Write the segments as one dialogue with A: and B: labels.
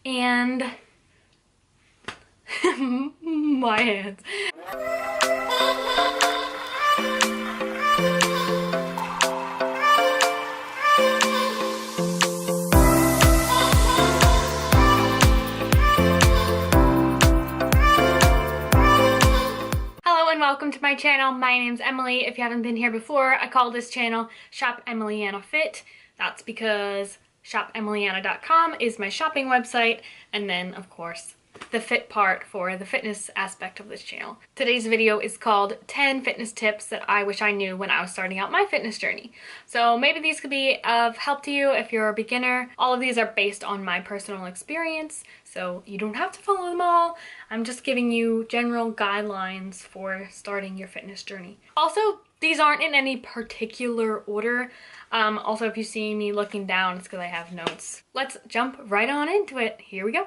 A: and my hands. Welcome to my channel. My name's Emily. If you haven't been here before, I call this channel Shop Emilyana Fit. That's because shopemiliana.com is my shopping website, and then of course the fit part for the fitness aspect of this channel. Today's video is called 10 fitness tips that I wish I knew when I was starting out my fitness journey. So maybe these could be of help to you if you're a beginner. All of these are based on my personal experience, so you don't have to follow them all. I'm just giving you general guidelines for starting your fitness journey. Also, these aren't in any particular order. Also, if you see me looking down, it's because I have notes. Let's jump right on into it. Here we go.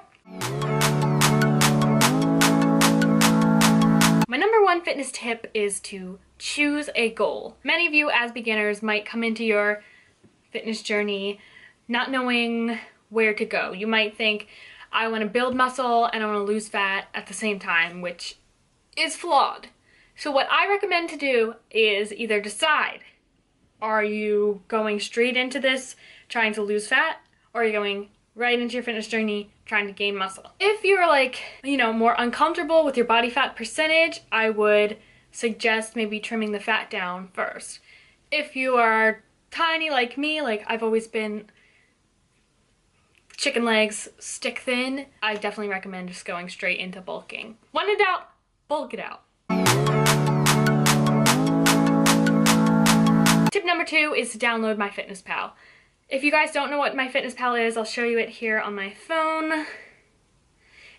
A: My number one fitness tip is to choose a goal. Many of you as beginners might come into your fitness journey not knowing where to go. You might think, I want to build muscle and I want to lose fat at the same time, which is flawed. So what I recommend to do is either decide, are you going straight into this trying to lose fat, or are you going right into your fitness journey trying to gain muscle? If you're like, more uncomfortable with your body fat percentage, I would suggest maybe trimming the fat down first. If you are tiny like me, like I've always been chicken legs, stick thin, I definitely recommend just going straight into bulking. When in doubt, bulk it out. Tip number 2 is to download MyFitnessPal. If you guys don't know what MyFitnessPal is, I'll show you it here on my phone.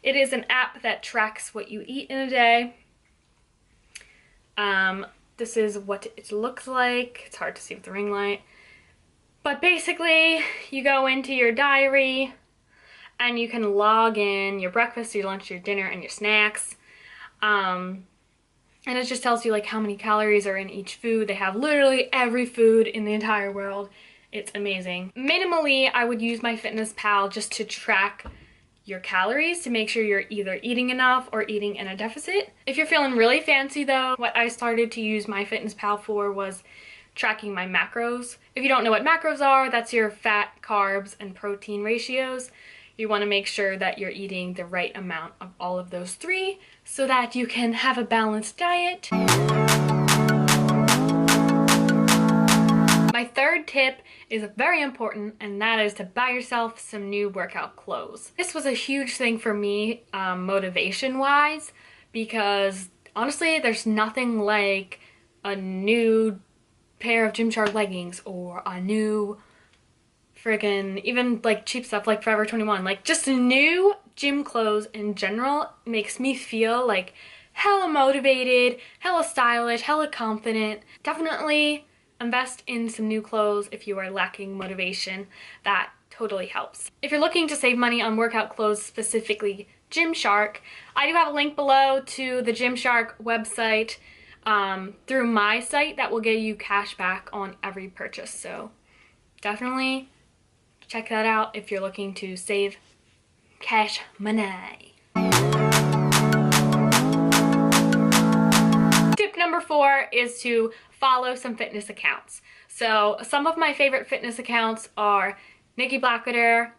A: It is an app that tracks what you eat in a day. This is what it looks like. It's hard to see with the ring light. But basically, you go into your diary and you can log in your breakfast, your lunch, your dinner, and your snacks. And it just tells you like how many calories are in each food. They have literally every food in the entire world. It's amazing. Minimally, I would use MyFitnessPal just to track your calories to make sure you're either eating enough or eating in a deficit. If you're feeling really fancy though, what I started to use MyFitnessPal for was tracking my macros. If you don't know what macros are, that's your fat, carbs, and protein ratios. You want to make sure that you're eating the right amount of all of those three so that you can have a balanced diet. My third tip is very important, and that is to buy yourself some new workout clothes. This was a huge thing for me motivation-wise, because honestly, there's nothing like a new pair of Gymshark leggings or a new friggin' even like cheap stuff like Forever 21. Like just new gym clothes in general makes me feel like hella motivated, hella stylish, hella confident. Definitely invest in some new clothes if you are lacking motivation. That totally helps. If you're looking to save money on workout clothes, specifically Gymshark, I do have a link below to the Gymshark website through my site that will get you cash back on every purchase. So definitely check that out if you're looking to save cash money. Tip number 4 is to follow some fitness accounts. So some of my favorite fitness accounts are Nikki Blackwater,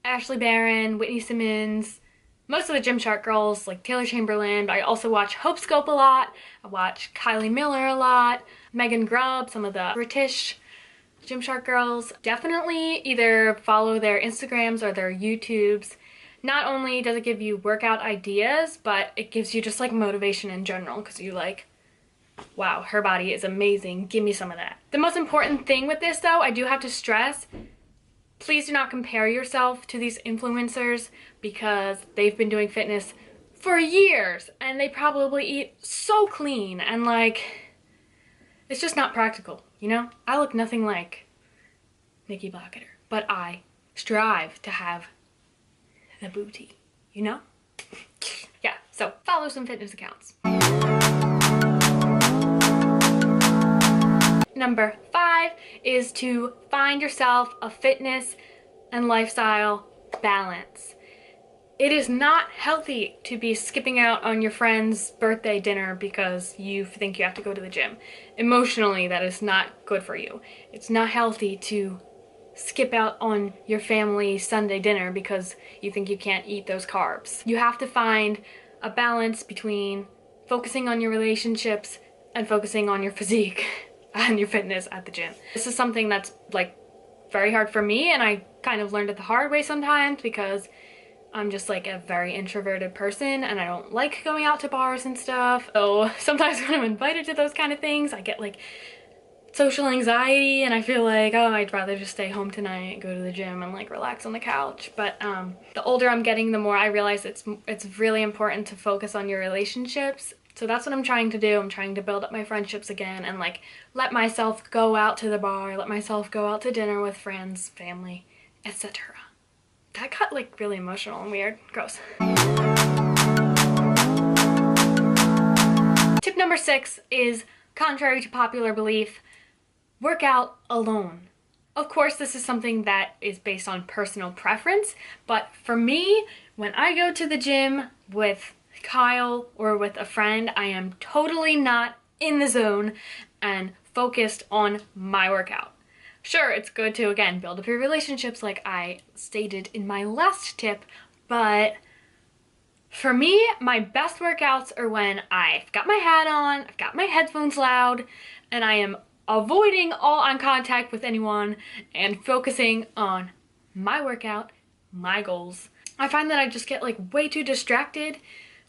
A: Ashley Barron, Whitney Simmons, most of the Gymshark girls like Taylor Chamberlain, but I also watch Hope Scope a lot. I watch Kylie Miller a lot, Megan Grubb, some of the British Gymshark girls. Definitely either follow their Instagrams or their YouTubes. Not only does it give you workout ideas, but it gives you just like motivation in general, because you like, wow, her body is amazing, give me some of that. The most important thing with this though, I do have to stress, please do not compare yourself to these influencers, because they've been doing fitness for years and they probably eat so clean, and like, it's just not practical, I look nothing like Nikki Blackwater, but I strive to have the booty, Yeah, so follow some fitness accounts. Number 5 is to find yourself a fitness and lifestyle balance. It is not healthy to be skipping out on your friend's birthday dinner because you think you have to go to the gym. Emotionally, that is not good for you. It's not healthy to skip out on your family Sunday dinner because you think you can't eat those carbs. You have to find a balance between focusing on your relationships and focusing on your physique and your fitness at the gym. This is something that's like very hard for me, and I kind of learned it the hard way sometimes because I'm just like a very introverted person and I don't like going out to bars and stuff. So sometimes when I'm invited to those kind of things, I get like social anxiety and I feel like, oh, I'd rather just stay home tonight, go to the gym and like relax on the couch. But the older I'm getting, the more I realize it's really important to focus on your relationships. So that's what I'm trying to do. I'm trying to build up my friendships again and like let myself go out to the bar, let myself go out to dinner with friends, family, etc. That got like really emotional and weird. Gross. Tip number 6 is, contrary to popular belief, work out alone. Of course, this is something that is based on personal preference, but for me, when I go to the gym with Kyle or with a friend, I am totally not in the zone and focused on my workout. Sure, it's good to, again, build up your relationships like I stated in my last tip, but for me, my best workouts are when I've got my hat on, I've got my headphones loud, and I am avoiding all eye contact with anyone and focusing on my workout, my goals. I find that I just get like way too distracted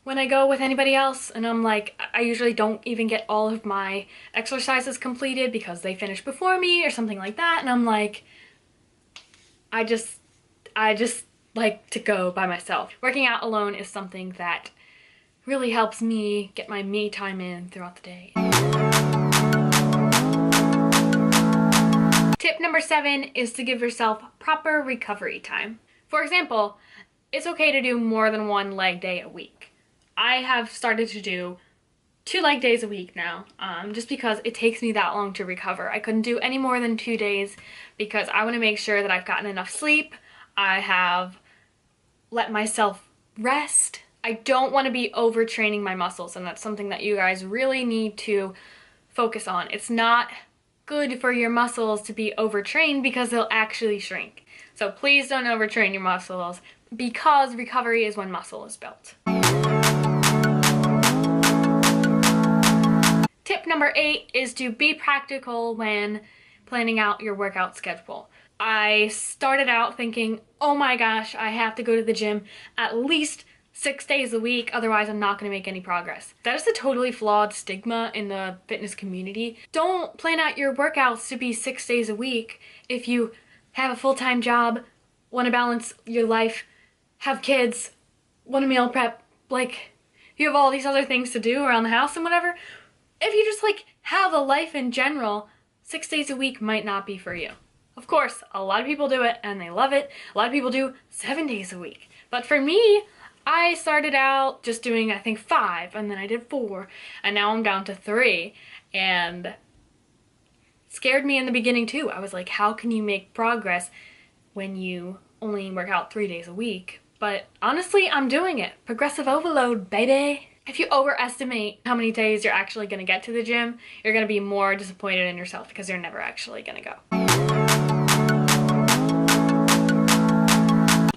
A: when I go with anybody else, and I'm like, I usually don't even get all of my exercises completed because they finish before me or something like that, and I'm like, I just like to go by myself. Working out alone is something that really helps me get my me time in throughout the day. Tip number 7 is to give yourself proper recovery time. For example, it's okay to do more than one leg day a week. I have started to do 2 leg days a week now, just because it takes me that long to recover. I couldn't do any more than 2 days because I want to make sure that I've gotten enough sleep. I have let myself rest. I don't want to be overtraining my muscles, and that's something that you guys really need to focus on. It's not good for your muscles to be overtrained because they'll actually shrink. So please don't overtrain your muscles, because recovery is when muscle is built. Tip number 8 is to be practical when planning out your workout schedule. I started out thinking, oh my gosh, I have to go to the gym at least 6 days a week, otherwise I'm not going to make any progress. That is a totally flawed stigma in the fitness community. Don't plan out your workouts to be 6 days a week if you have a full-time job, want to balance your life, have kids, want to meal prep, like you have all these other things to do around the house and whatever. If you just like have a life in general, 6 days a week might not be for you. Of course, a lot of people do it and they love it. A lot of people do 7 days a week. But for me, I started out just doing, I think, 5, and then I did 4, and now I'm down to 3. And it scared me in the beginning too. I was like, how can you make progress when you only work out 3 days a week? But honestly, I'm doing it. Progressive overload, baby. If you overestimate how many days you're actually going to get to the gym, you're going to be more disappointed in yourself because you're never actually going to go.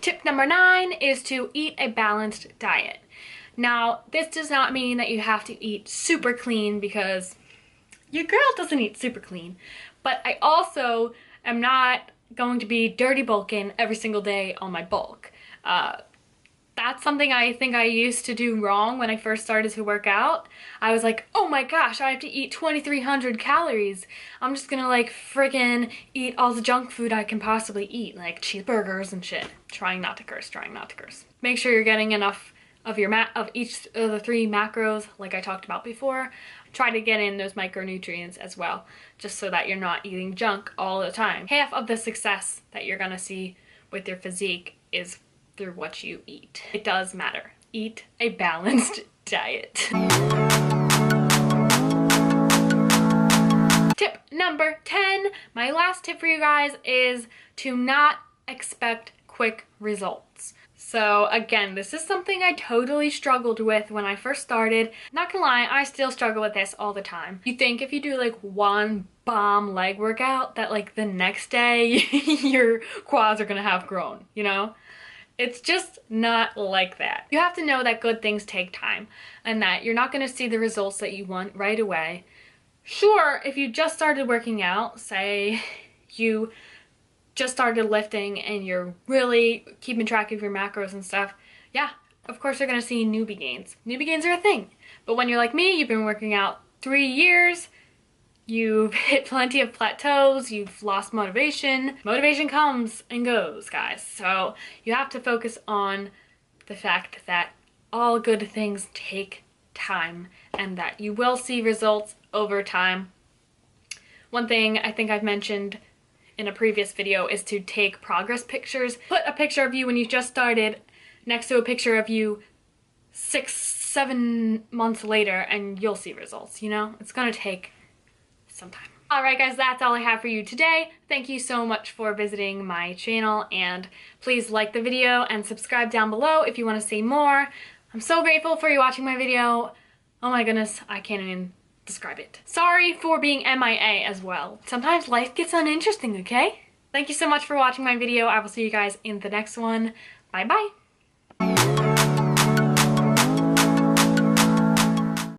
A: Tip number 9 is to eat a balanced diet. Now, this does not mean that you have to eat super clean, because your girl doesn't eat super clean. But I also am not going to be dirty bulking every single day on my bulk. That's something I think I used to do wrong when I first started to work out. I was like, oh my gosh, I have to eat 2,300 calories. I'm just gonna like friggin' eat all the junk food I can possibly eat, like cheeseburgers and shit. Trying not to curse, trying not to curse. Make sure you're getting enough of your of each of the 3 macros, like I talked about before. Try to get in those micronutrients as well, just so that you're not eating junk all the time. Half of the success that you're gonna see with your physique is through what you eat. It does matter. Eat a balanced diet. Tip number 10, my last tip for you guys, is to not expect quick results. So again, this is something I totally struggled with when I first started. Not gonna lie, I still struggle with this all the time. You think if you do like one bomb leg workout that like the next day your quads are gonna have grown, you know? It's just not like that. You have to know that good things take time and that you're not gonna see the results that you want right away. Sure, if you just started working out, say you just started lifting and you're really keeping track of your macros and stuff, yeah, of course you're gonna see newbie gains. Newbie gains are a thing. But when you're like me, you've been working out 3 years, you've hit plenty of plateaus, you've lost motivation. Motivation comes and goes, guys. So you have to focus on the fact that all good things take time and that you will see results over time. One thing I think I've mentioned in a previous video is to take progress pictures. Put a picture of you when you just started next to a picture of you 6-7 months later and you'll see results, you know? It's gonna take some time. Alright guys, that's all I have for you today. Thank you so much for visiting my channel, and please like the video and subscribe down below if you want to see more. I'm so grateful for you watching my video. Oh my goodness, I can't even describe it. Sorry for being MIA as well. Sometimes life gets uninteresting, okay? Thank you so much for watching my video. I will see you guys in the next one. Bye bye.